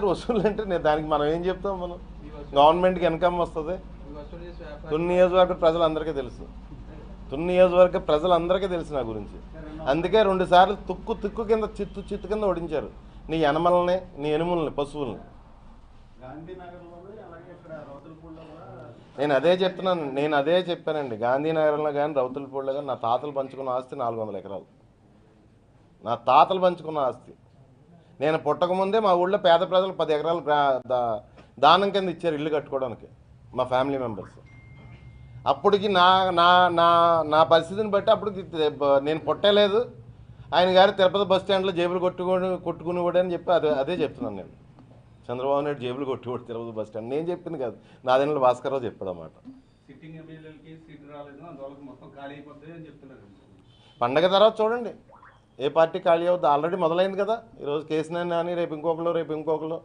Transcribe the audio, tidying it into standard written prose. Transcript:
వసూలు అంటే నేను దానికి మనం ఏం చెప్తాం? మనం గవర్నమెంట్కి ఇన్కమ్ వస్తుంది. తుని నియోజకవర్గ ప్రజలందరికీ తెలుసు. తుని నియోజకవర్గ ప్రజలందరికీ తెలుసు నా గురించి. అందుకే 2 సార్లు తుక్కు కింద చిత్తు కింద ఓడించారు నీ యనమలని, నీ ఎనుములని, పశువుల్ని. నేను అదే చెప్పానండి. గాంధీనగరంలో కానీ రౌతులపూడిలో కానీ నా తాతలు పంచుకున్న ఆస్తి 400 ఎకరాలు. నా తాతలు పంచుకున్న ఆస్తి. నేను పుట్టకముందే మా ఊళ్ళో పేద ప్రజలు 10 ఎకరాలు దానం కింద ఇచ్చారు ఇల్లు కట్టుకోవడానికి మా ఫ్యామిలీ మెంబర్స్. అప్పటికి నా నా నా నా పరిస్థితిని బట్టి అప్పటికి నేను పుట్టలేదు. ఆయన గారు తిరుపతి బస్ స్టాండ్లో జేబులు కొట్టుకునేవాడు అని చెప్పి అదే చెప్తున్నాను నేను. చంద్రబాబు నాయుడు జేబులు కొట్టుకోడు తిరుపతి బస్ స్టాండ్. నేను చెప్పింది కాదు, నాదెండ్ల భాస్కర్రావు చెప్పాడు అన్నమాట. పండగ తర్వాత చూడండి ఏ పార్టీ ఖాళీ అవుద్ది. ఆల్రెడీ మొదలైంది కదా. ఈరోజు కేసీఆర్ అని, రేపు ఇంకొకరు